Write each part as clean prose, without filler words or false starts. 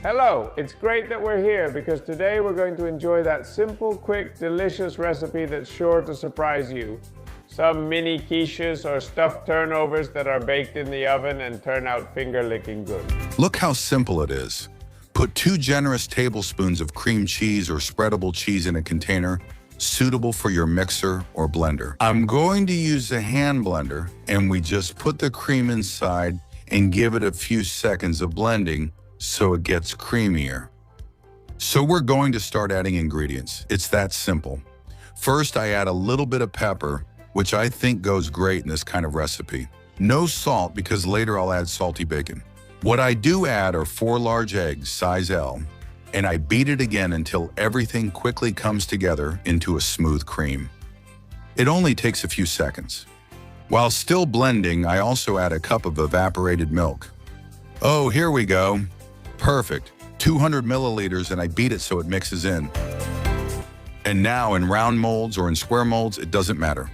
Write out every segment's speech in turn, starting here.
Hello, it's great that we're here because today we're going to enjoy that simple, quick, delicious recipe that's sure to surprise you. Some mini quiches or stuffed turnovers that are baked in the oven and turn out finger-licking good. Look how simple it is. Put 2 generous tablespoons of cream cheese or spreadable cheese in a container suitable for your mixer or blender. I'm going to use a hand blender, and we just put the cream inside and give it a few seconds of blending so it gets creamier. So we're going to start adding ingredients. It's that simple. First, I add a little bit of pepper, which I think goes great in this kind of recipe. No salt because later I'll add salty bacon. What I do add are 4 large eggs, size L, and I beat it again until everything quickly comes together into a smooth cream. It only takes a few seconds. While still blending, I also add a cup of evaporated milk. Oh, here we go. Perfect. 200 milliliters, and I beat it so it mixes in. And now in round molds or in square molds, it doesn't matter.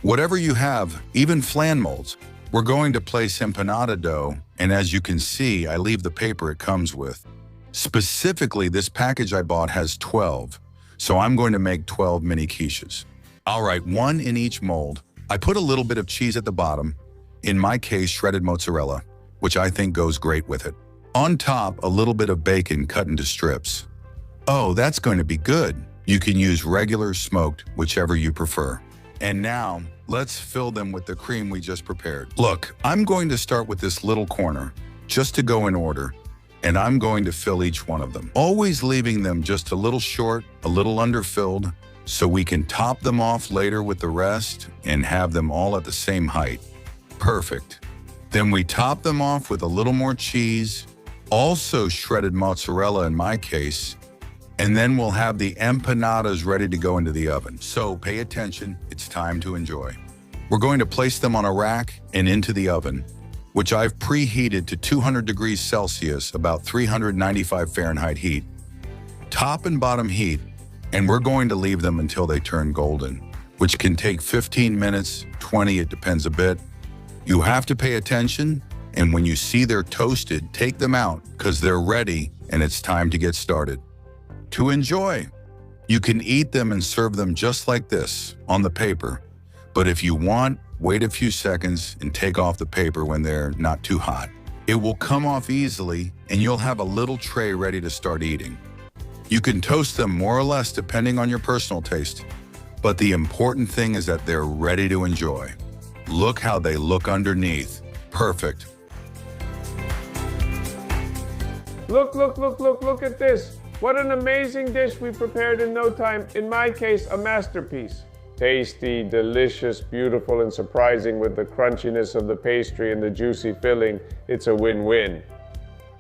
Whatever you have, even flan molds, we're going to place empanada dough, and as you can see, I leave the paper it comes with. Specifically, this package I bought has 12, so I'm going to make 12 mini quiches. All right, 1 in each mold. I put a little bit of cheese at the bottom, in my case, shredded mozzarella, which I think goes great with it. On top, a little bit of bacon cut into strips. Oh, that's going to be good. You can use regular, smoked, whichever you prefer. And now, let's fill them with the cream we just prepared. Look, I'm going to start with this little corner, just to go in order, and I'm going to fill each one of them, always leaving them just a little short, a little underfilled, so we can top them off later with the rest and have them all at the same height. Perfect. Then we top them off with a little more cheese, also shredded mozzarella in my case, and then we'll have the empanadas ready to go into the oven. So pay attention, it's time to enjoy. We're going to place them on a rack and into the oven, which I've preheated to 200 degrees Celsius, about 395 Fahrenheit heat. Top and bottom heat, and we're going to leave them until they turn golden, which can take 15 minutes, 20, it depends a bit. You have to pay attention, and when you see they're toasted, take them out because they're ready and it's time to get started. To enjoy. You can eat them and serve them just like this, on the paper. But if you want, wait a few seconds and take off the paper when they're not too hot. It will come off easily and you'll have a little tray ready to start eating. You can toast them more or less depending on your personal taste, but the important thing is that they're ready to enjoy. Look how they look underneath. Perfect. Look at this. What an amazing dish we prepared in no time. In my case, a masterpiece. Tasty, delicious, beautiful, and surprising with the crunchiness of the pastry and the juicy filling. It's a win-win.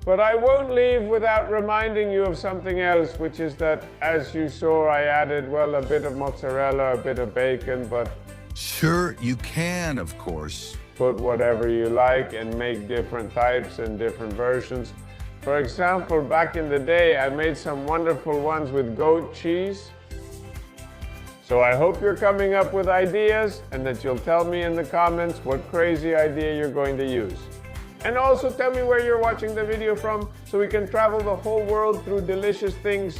But I won't leave without reminding you of something else, which is that, as you saw, I added, well, a bit of mozzarella, a bit of bacon, but... Sure, you can, of course. Put whatever you like and make different types and different versions. For example, back in the day, I made some wonderful ones with goat cheese. So I hope you're coming up with ideas and that you'll tell me in the comments what crazy idea you're going to use. And also tell me where you're watching the video from so we can travel the whole world through delicious things